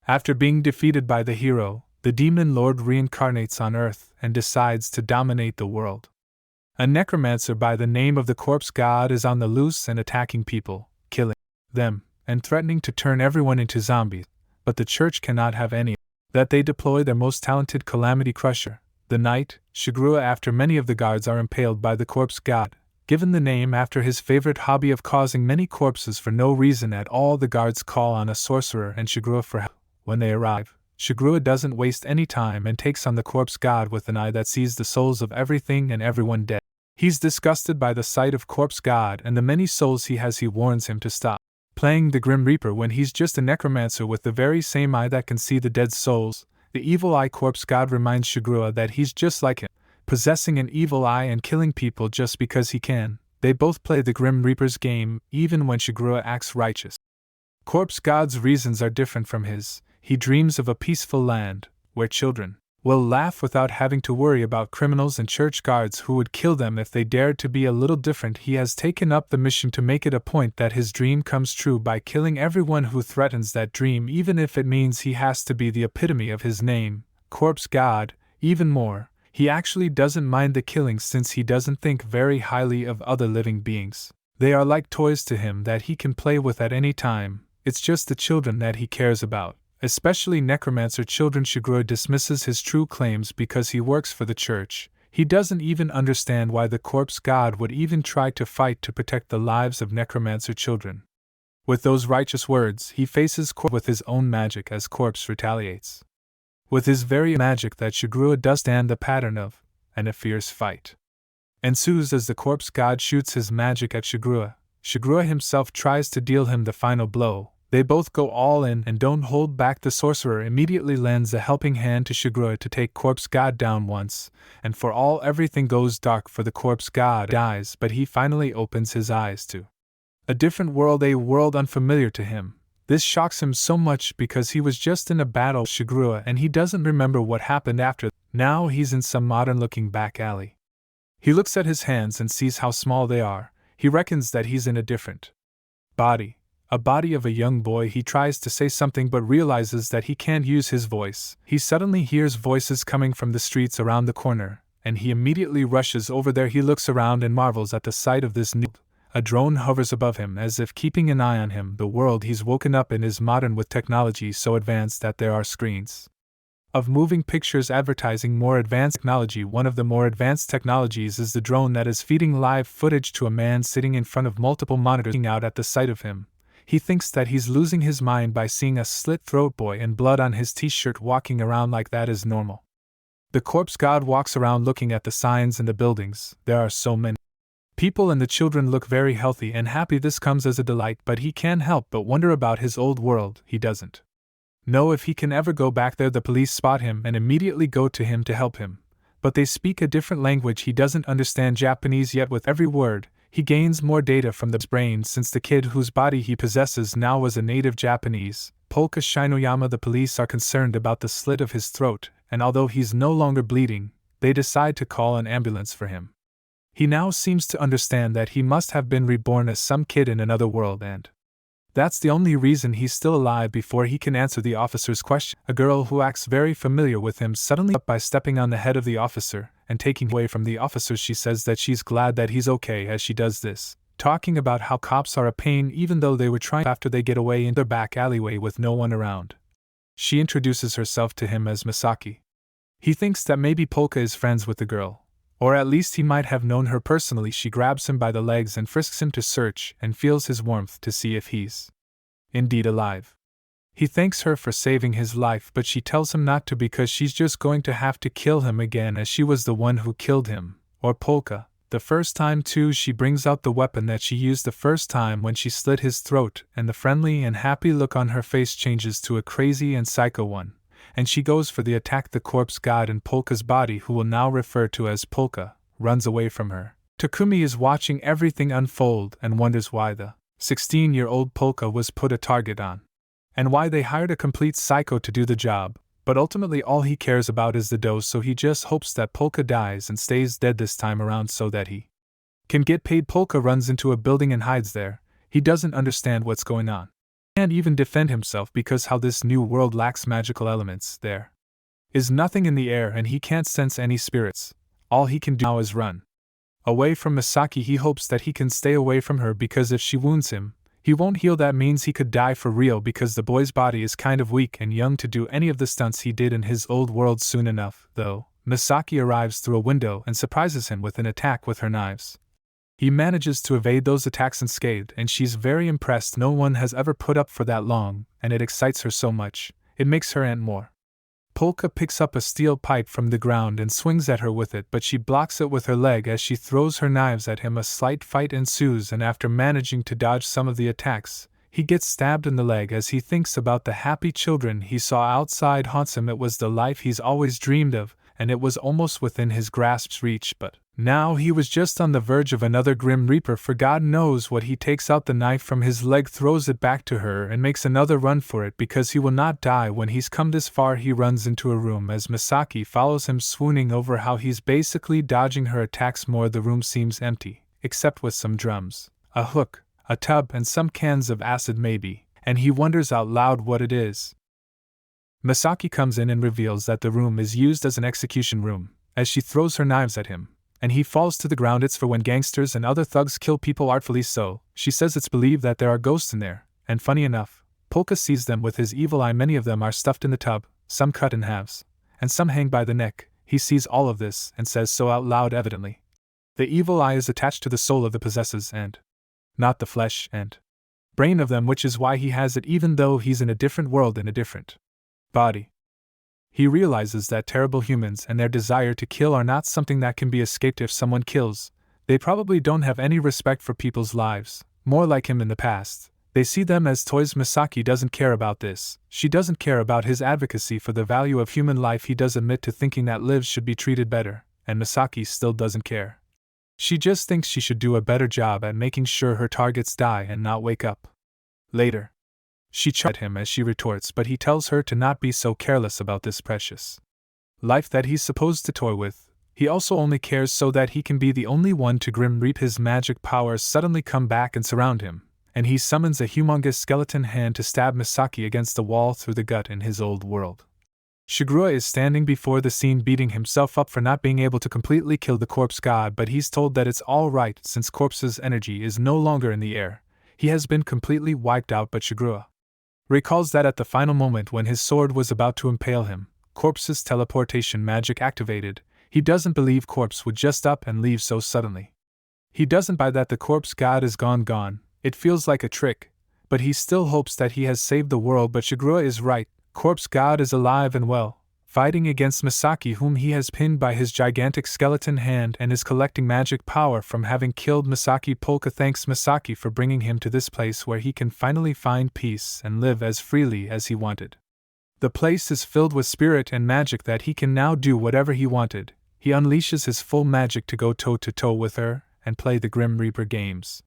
After being defeated by the hero, the demon lord reincarnates on Earth and decides to dominate the world. A necromancer by the name of the corpse god is on the loose and attacking people, killing them, and threatening to turn everyone into zombies, but the church cannot have any that. They deploy their most talented calamity crusher, the knight, Shigrua. After many of the guards are impaled by the corpse god, given the name after his favorite hobby of causing many corpses for no reason at all, the guards call on a sorcerer and Shigrua for help. When they arrive, Shigrua doesn't waste any time and takes on the corpse god with an eye that sees the souls of everything and everyone dead. He's disgusted by the sight of corpse god and the many souls he has. He warns him to stop playing the Grim Reaper when he's just a necromancer with the very same eye that can see the dead souls. The evil eye corpse god reminds Shigrua that he's just like him, possessing an evil eye and killing people just because he can. They both play the Grim Reaper's game, even when Shigrua acts righteous. Corpse god's reasons are different from his. He dreams of a peaceful land, where children will laugh without having to worry about criminals and church guards who would kill them if they dared to be a little different. He has taken up the mission to make it a point that his dream comes true by killing everyone who threatens that dream, even if it means he has to be the epitome of his name, corpse god. Even more, he actually doesn't mind the killing since he doesn't think very highly of other living beings. They are like toys to him that he can play with at any time. It's just the children that he cares about. Especially necromancer children. Shigrua dismisses his true claims because he works for the church. He doesn't even understand why the corpse god would even try to fight to protect the lives of necromancer children. With those righteous words, he faces corpse with his own magic as corpse retaliates with his very magic that Shigrua does stand the pattern of, and a fierce fight ensues as the corpse god shoots his magic at Shigrua. Shigrua himself tries to deal him the final blow. They both go all in and don't hold back. The sorcerer immediately lends a helping hand to Shigrua to take corpse god down once, and for all everything goes dark for the corpse god dies, but he finally opens his eyes to a different world, a world unfamiliar to him. This shocks him so much because he was just in a battle with Shigrua and he doesn't remember what happened after. Now he's in some modern-looking back alley. He looks at his hands and sees how small they are. He reckons that he's in a different body. A body of a young boy. He tries to say something but realizes that he can't use his voice. He suddenly hears voices coming from the streets around the corner, and he immediately rushes over there. He looks around and marvels at the sight of this new. A drone hovers above him as if keeping an eye on him. The world he's woken up in is modern with technology so advanced that there are screens of moving pictures advertising more advanced technology. One of the more advanced technologies is the drone that is feeding live footage to a man sitting in front of multiple monitors. Out at the sight of him, he thinks that he's losing his mind by seeing a slit-throat boy and blood on his t-shirt walking around like that is normal. The corpse god walks around looking at the signs and the buildings. There are so many people and the children look very healthy and happy. This comes as a delight, but he can't help but wonder about his old world. He doesn't know if he can ever go back there. The police spot him and immediately go to him to help him, but they speak a different language. He doesn't understand Japanese yet. With every word, he gains more data from the brain since the kid whose body he possesses now was a native Japanese. Polka Shinoyama. The police are concerned about the slit of his throat, and although he's no longer bleeding, they decide to call an ambulance for him. He now seems to understand that he must have been reborn as some kid in another world, and that's the only reason he's still alive. Before he can answer the officer's question, a girl who acts very familiar with him suddenly up by stepping on the head of the officer and taking away from the officer. She says that she's glad that he's okay as she does this, talking about how cops are a pain even though they were trying after they get away in their back alleyway with no one around. She introduces herself to him as Misaki. He thinks that maybe Polka is friends with the girl, or at least he might have known her personally. She grabs him by the legs and frisks him to search and feels his warmth to see if he's indeed alive. He thanks her for saving his life, but she tells him not to because she's just going to have to kill him again as she was the one who killed him, or Polka. The first time too. She brings out the weapon that she used the first time when she slit his throat, and the friendly and happy look on her face changes to a crazy and psycho one, and she goes for the attack. The corpse god in Polka's body, who will now refer to as Polka, runs away from her. Takumi is watching everything unfold and wonders why the 16-year-old Polka was put a target on, and why they hired a complete psycho to do the job, but ultimately all he cares about is the dough, so he just hopes that Polka dies and stays dead this time around so that he can get paid. Polka runs into a building and hides there. He doesn't understand what's going on. Can't even defend himself because how this new world lacks magical elements. There is nothing in the air and he can't sense any spirits. All he can do now is run away from Misaki. He hopes that he can stay away from her because if she wounds him, he won't heal. That means he could die for real because the boy's body is kind of weak and young to do any of the stunts he did in his old world. Soon enough, though, Misaki arrives through a window and surprises him with an attack with her knives. He manages to evade those attacks unscathed and she's very impressed. No one has ever put up for that long, and it excites her so much, it makes her ant more. Polka picks up a steel pipe from the ground and swings at her with it, but she blocks it with her leg as she throws her knives at him. A slight fight ensues, and after managing to dodge some of the attacks, he gets stabbed in the leg. As he thinks about the happy children he saw outside haunts him. It was the life he's always dreamed of, and it was almost within his grasp's reach, but now he was just on the verge of another Grim Reaper. For God knows what. He takes out the knife from his leg, throws it back to her, and makes another run for it because he will not die when he's come this far. He runs into a room as Misaki follows him, swooning over how he's basically dodging her attacks more. The room seems empty, except with some drums, a hook, a tub, and some cans of acid maybe, and he wonders out loud what it is. Misaki comes in and reveals that the room is used as an execution room, as she throws her knives at him, and he falls to the ground. It's for when gangsters and other thugs kill people artfully, so she says it's believed that there are ghosts in there, and funny enough, Polka sees them with his evil eye. Many of them are stuffed in the tub, some cut in halves, and some hang by the neck. He sees all of this and says so out loud. Evidently, the evil eye is attached to the soul of the possessors and not the flesh and brain of them, which is why he has it even though he's in a different world in a different body. He realizes that terrible humans and their desire to kill are not something that can be escaped. If someone kills, they probably don't have any respect for people's lives, more like him in the past. They see them as toys. Misaki doesn't care about this. She doesn't care about his advocacy for the value of human life. He does admit to thinking that lives should be treated better, and Misaki still doesn't care. She just thinks she should do a better job at making sure her targets die and not wake up later. She chuckles at him as she retorts, but he tells her to not be so careless about this precious life that he's supposed to toy with. He also only cares so that he can be the only one to grim reap. His magic powers suddenly come back and surround him, and he summons a humongous skeleton hand to stab Misaki against the wall through the gut in his old world. Shigure is standing before the scene, beating himself up for not being able to completely kill the corpse god, but he's told that it's all right since corpse's energy is no longer in the air. He has been completely wiped out, but Shigure recalls that at the final moment when his sword was about to impale him, corpse's teleportation magic activated. He doesn't believe corpse would just up and leave so suddenly. He doesn't buy that the corpse god is gone. It feels like a trick, but he still hopes that he has saved the world. But Shigure is right. Corpse god is alive and well, fighting against Misaki, whom he has pinned by his gigantic skeleton hand, and is collecting magic power from having killed Misaki. Polka thanks Misaki for bringing him to this place where he can finally find peace and live as freely as he wanted. The place is filled with spirit and magic that he can now do whatever he wanted. He unleashes his full magic to go toe-to-toe with her and play the Grim Reaper games.